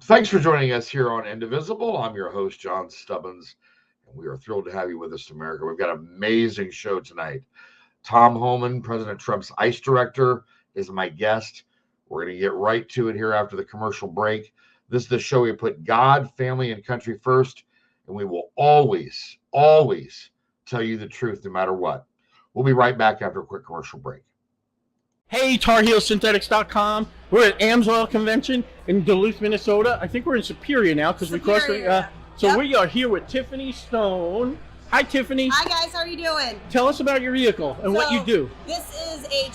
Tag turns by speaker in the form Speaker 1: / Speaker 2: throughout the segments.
Speaker 1: Thanks for joining us here on Indivisible. I'm your host, John Stubbins, and we are thrilled to have you with us, America. We've got an amazing show tonight. Tom Homan, President Trump's ICE director, is my guest. We're going to get right to it here after the commercial break. This is the show we put God, family, and country first, and we will always, always tell you the truth no matter what. We'll be right back after a quick commercial break.
Speaker 2: Hey, TarHeelSynthetics.com. We're at AMSOIL Convention in Duluth, Minnesota. I think we're in Superior now because we crossed the... So we are here with Tiffany Stone. Hi, Tiffany.
Speaker 3: Hi, guys. How are you doing?
Speaker 2: Tell us about your vehicle and what you do.
Speaker 3: This is a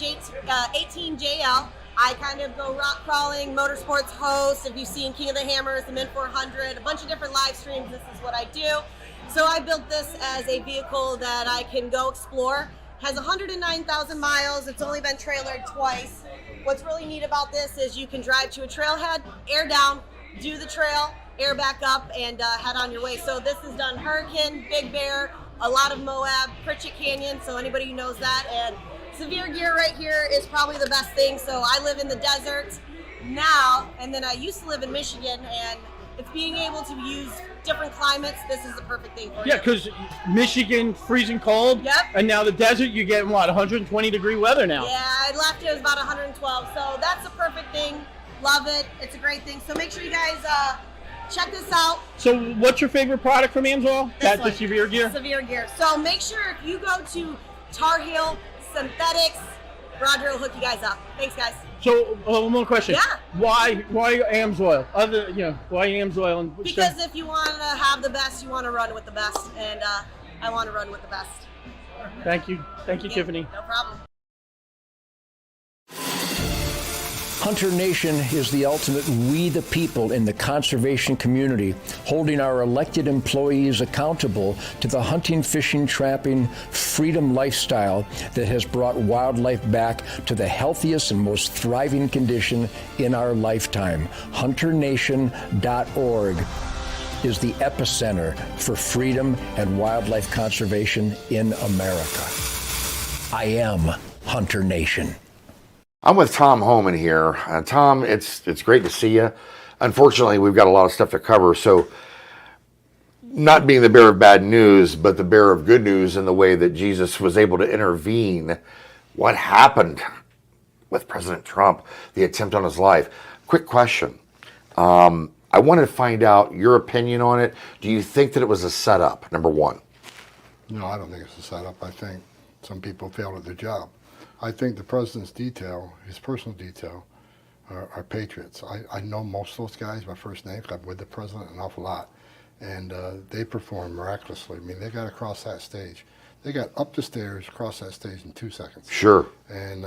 Speaker 3: 18JL. I kind of go rock crawling, motorsports host. If you've seen King of the Hammers, the Min 400, a bunch of different live streams, this is what I do. So I built this as a vehicle that I can go explore. Has 109,000 miles. It's only been trailered twice. What's really neat about this is you can drive to a trailhead, air down, do the trail, air back up, and head on your way. So this has done Hurricane, Big Bear, a lot of Moab, Pritchett Canyon, so anybody who knows that. And severe gear right here is probably the best thing. So I live in the desert now, and then I used to live in Michigan, and it's being able to use different climates. This is the perfect thing for you.
Speaker 2: Yeah, because Michigan, freezing cold.
Speaker 3: Yep.
Speaker 2: And now the desert, you get, 120-degree weather now.
Speaker 3: Yeah, I left it was about 112. So that's the perfect thing. Love it. It's a great thing. So make sure you guys check this out.
Speaker 2: So what's your favorite product from AMSOIL? That's the severe gear?
Speaker 3: Severe gear. So make sure if you go to Tar Heel Synthetics, Roger will hook you guys up. Thanks, guys.
Speaker 2: So one more question.
Speaker 3: Yeah.
Speaker 2: Why AMSOIL? Why AMSOIL? And
Speaker 3: because if you want to have the best, you want to run with the best, and I want to run with the best.
Speaker 2: Thank you, Tiffany.
Speaker 3: No problem.
Speaker 4: Hunter Nation is the ultimate we the people in the conservation community, holding our elected employees accountable to the hunting, fishing, trapping, freedom lifestyle that has brought wildlife back to the healthiest and most thriving condition in our lifetime. HunterNation.org is the epicenter for freedom and wildlife conservation in America. I am Hunter Nation.
Speaker 1: I'm with Tom Homan here. Tom, it's great to see you. Unfortunately, we've got a lot of stuff to cover, so not being the bearer of bad news, but the bearer of good news in the way that Jesus was able to intervene. What happened with President Trump, the attempt on his life? Quick question. I wanted to find out your opinion on it. Do you think that it was a setup, number one?
Speaker 5: No, I don't think it's a setup. I think some people failed at their job. I think the president's detail, his personal detail, are patriots. I know most of those guys by first name because I'm with the president an awful lot. And they performed miraculously. I mean, they got across that stage. They got up the stairs, across that stage in 2 seconds.
Speaker 1: Sure.
Speaker 5: And,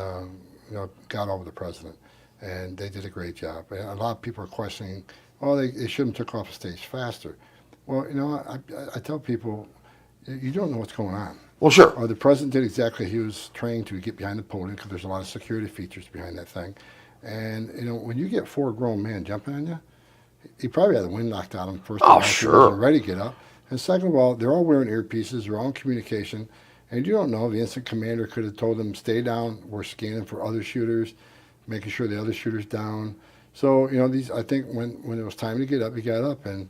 Speaker 5: got over the president. And they did a great job. And a lot of people are questioning, they shouldn't have took off the stage faster. Well, I tell people, you don't know what's going on.
Speaker 1: Well, sure.
Speaker 5: The president did exactly he was trained to get behind the podium because there's a lot of security features behind that thing. And, when you get four grown men jumping on you, he probably had the wind knocked out of him first.
Speaker 1: Oh, sure.
Speaker 5: He wasn't ready to get up. And second of all, they're all wearing earpieces. They're all in communication. And you don't know, the instant commander could have told them, stay down. We're scanning for other shooters, making sure the other shooter's down. So, I think when it was time to get up, he got up. And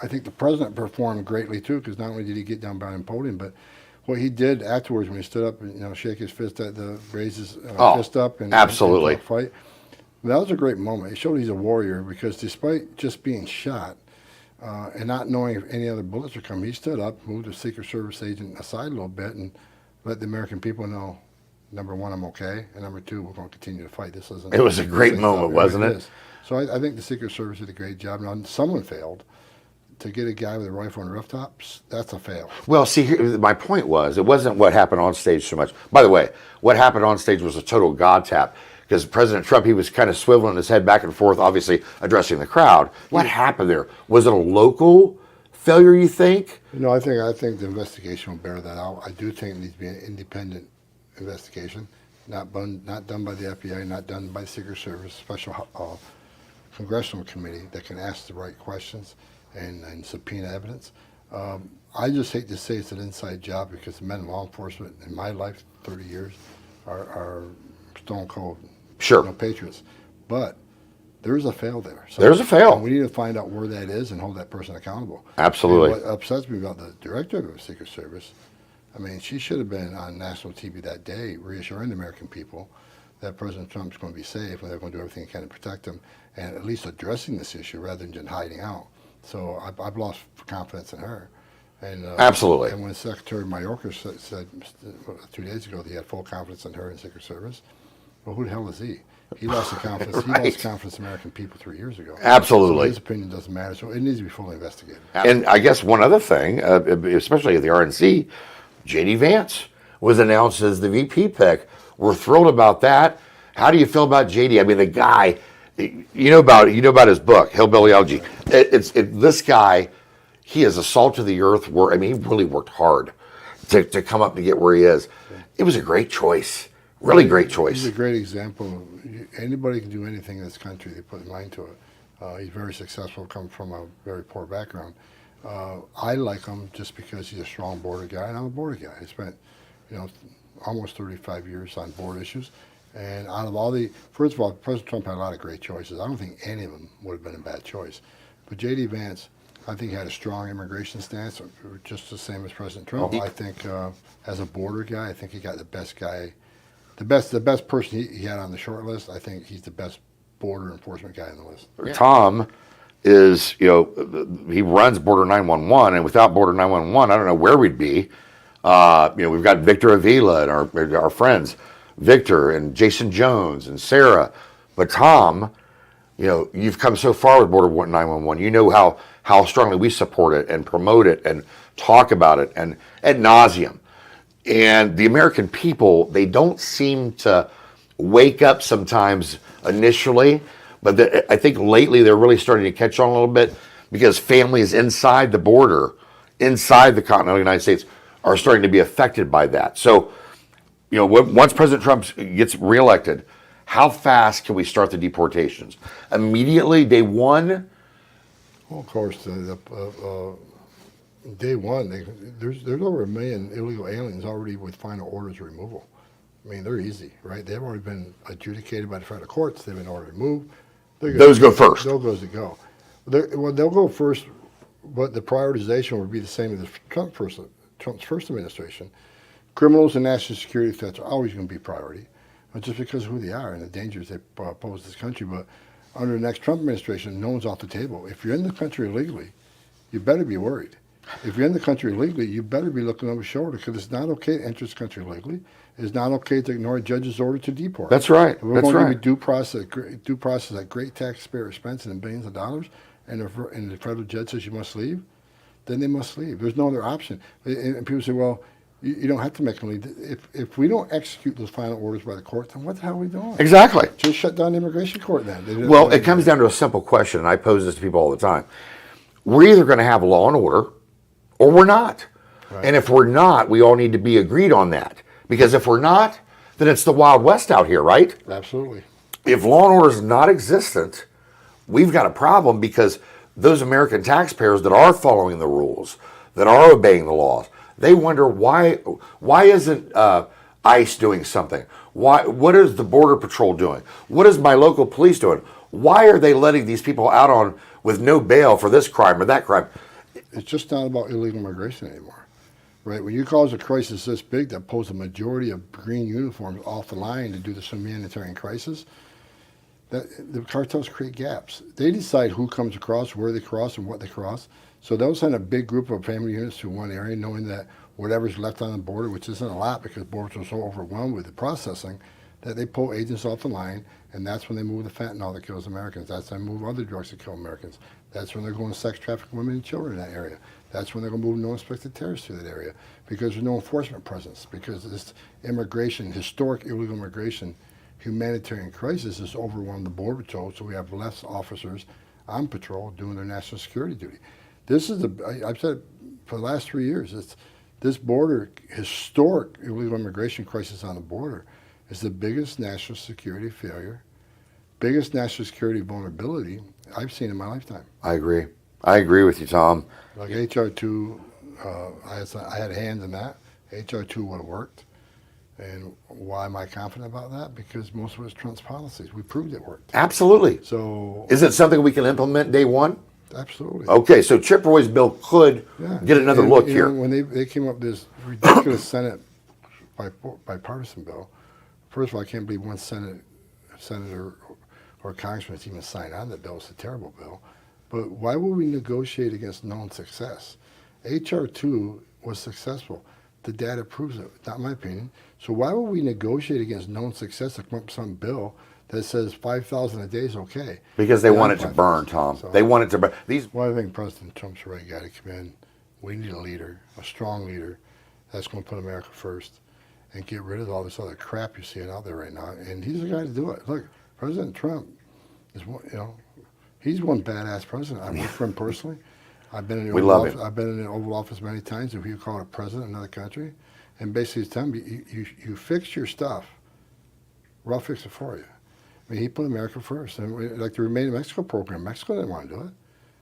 Speaker 5: I think the president performed greatly too, because not only did he get down behind the podium, but what he did afterwards when he stood up and shake his fist, raise his fist up, and
Speaker 1: absolutely
Speaker 5: and fight. That was a great moment. It showed he's a warrior because despite just being shot and not knowing if any other bullets were coming, he stood up, moved the Secret Service agent aside a little bit, and let the American people know, number one, I'm okay, and number two, we're going to continue to fight. This isn't.
Speaker 1: It was a great moment, wasn't it?
Speaker 5: So I think the Secret Service did a great job. Now, someone failed. To get a guy with a rifle on rooftops, that's a fail.
Speaker 1: Well, see, my point was, it wasn't what happened on stage so much. By the way, what happened on stage was a total God tap, because President Trump, he was kind of swiveling his head back and forth, obviously addressing the crowd. What happened there? Was it a local failure, you think?
Speaker 5: No, I think the investigation will bear that out. I do think it needs to be an independent investigation, not done by the FBI, not done by the Secret Service, special congressional committee that can ask the right questions and subpoena evidence. I just hate to say it's an inside job because the men in law enforcement in my life, 30 years, are stone cold
Speaker 1: patriots.
Speaker 5: But there's a fail there. So
Speaker 1: There's a fail.
Speaker 5: we need to find out where that is and hold that person accountable.
Speaker 1: Absolutely.
Speaker 5: And what upsets me about the director of the Secret Service, I mean, she should have been on national TV that day reassuring the American people that President Trump's going to be safe and they're going to do everything they can to protect him, and at least addressing this issue rather than just hiding out. So I've lost confidence in her. And
Speaker 1: Absolutely.
Speaker 5: And when Secretary Mayorkas said 2 days ago that he had full confidence in her and Secret Service, well, who the hell is he? He lost the confidence.
Speaker 1: Right.
Speaker 5: He lost confidence in American people 3 years ago.
Speaker 1: Absolutely.
Speaker 5: So his opinion doesn't matter. So it needs to be fully investigated.
Speaker 1: And I guess one other thing, especially at the RNC, J.D. Vance was announced as the VP pick. We're thrilled about that. How do you feel about J.D.? I mean, the guy, you know about his book, Hillbilly Elegy. This guy, he is a salt of the earth. I mean, he really worked hard to come up to get where he is. It was a great choice. Really great choice.
Speaker 5: He's a great example. Anybody can do anything in this country. They put a mind to it. He's very successful, come from a very poor background. I like him just because he's a strong border guy, and I'm a border guy. I spent, almost 35 years on border issues. And out of all first of all, President Trump had a lot of great choices. I don't think any of them would have been a bad choice. But J.D. Vance, I think, had a strong immigration stance, just the same as President Trump. I think as a border guy, I think he got the best guy. The best person he had on the short list. I think he's the best border enforcement guy on the list.
Speaker 1: Yeah. Tom is, he runs Border 911, and without Border 911, I don't know where we'd be. We've got Victor Avila and our friends, Victor and Jason Jones and Sarah. But Tom, you've come so far with Border 911. You know how strongly we support it and promote it and talk about it and ad nauseum. And the American people, they don't seem to wake up sometimes initially, but I think lately they're really starting to catch on a little bit because families inside the border, inside the continental United States, are starting to be affected by that. So, once President Trump gets reelected, how fast can we start the deportations? Immediately, day one?
Speaker 5: Well, of course, day one, there's over 1 million illegal aliens already with final orders of removal. I mean, they're easy, right? They've already been adjudicated by the federal courts. They've been ordered to move.
Speaker 1: Those go first.
Speaker 5: Those go. They'll go first, but the prioritization would be the same as Trump's first administration. Criminals and national security threats are always going to be priority, not just because of who they are and the dangers they pose to this country. But under the next Trump administration, no one's off the table. If you're in the country illegally, you better be worried. If you're in the country illegally, you better be looking over your shoulder because it's not okay to enter this country illegally. It's not okay to ignore a judge's order to deport.
Speaker 1: That's right.
Speaker 5: We're going to give you due process at great taxpayer expense and billions of dollars, and the federal judge says you must leave, then they must leave. There's no other option. And people say, well, you don't have to make them leave. If we don't execute those final orders by the court, then what the hell are we doing?
Speaker 1: Exactly.
Speaker 5: Just shut down the immigration court then.
Speaker 1: Well, it comes down to a simple question, and I pose this to people all the time. We're either going to have law and order, or we're not. Right. And if we're not, we all need to be agreed on that. Because if we're not, then it's the Wild West out here, right?
Speaker 5: Absolutely.
Speaker 1: If law and order is not existent, we've got a problem because those American taxpayers that are following the rules, that are obeying the laws, they wonder why isn't ICE doing something? What is the Border Patrol doing? What is my local police doing? Why are they letting these people out with no bail for this crime or that crime?
Speaker 5: It's just not about illegal immigration anymore, right? When you cause a crisis this big that pulls a majority of green uniforms off the line to do this humanitarian crisis, the cartels create gaps. They decide who comes across, where they cross, and what they cross. So they'll send a big group of family units to one area, knowing that whatever's left on the border, which isn't a lot because borders are so overwhelmed with the processing, that they pull agents off the line, and that's when they move the fentanyl that kills Americans. That's when they move other drugs that kill Americans. That's when they're going to sex traffic women and children in that area. That's when they're going to move no-inspected terrorists through that area because there's no enforcement presence, because this immigration, historic illegal immigration, humanitarian crisis has overwhelmed the Border Patrol, so we have less officers on patrol doing their national security duty. This is I've said for the last 3 years, this border, historic illegal immigration crisis on the border is the biggest national security failure, biggest national security vulnerability I've seen in my lifetime.
Speaker 1: I agree. I agree with you, Tom.
Speaker 5: Like HR 2, I had a hand in that. HR 2 would have worked. And why am I confident about that? Because most of it's Trump's policies. We proved it worked.
Speaker 1: Absolutely.
Speaker 5: So,
Speaker 1: Is it something we can implement day one?
Speaker 5: absolutely.
Speaker 1: Okay, so Chip Roy's bill could
Speaker 5: Yeah.
Speaker 1: get another
Speaker 5: And,
Speaker 1: look
Speaker 5: you
Speaker 1: here.
Speaker 5: know, when they came up with this ridiculous Senate bipartisan bill, first of all, I can't believe one senator or congressman has even signed on that bill. It's a terrible bill. But why would we negotiate against known success? HR 2 was successful. The data proves it, not my opinion. So why would we negotiate against known success to come up with some bill that says 5,000 a day is okay?
Speaker 1: Because they
Speaker 5: Yeah,
Speaker 1: want it to
Speaker 5: 5,000.
Speaker 1: burn, Tom.
Speaker 5: So-
Speaker 1: They want it to burn. These
Speaker 5: Well, I think President Trump's the right guy to come in. We need a leader, a strong leader that's going to put America first and get rid of all this other crap you're seeing out there right now. And he's the guy to do it. Look, President Trump is one, he's one badass president. I worked for him personally. I've been in the
Speaker 1: We
Speaker 5: Oval
Speaker 1: love
Speaker 5: Office.
Speaker 1: him.
Speaker 5: I've been in the Oval Office many times. If you call it a president of another country, and basically it's telling me you fix your stuff, or I'll fix it for you. I mean, he put America first, and like the Remain in Mexico program, Mexico didn't want to do it.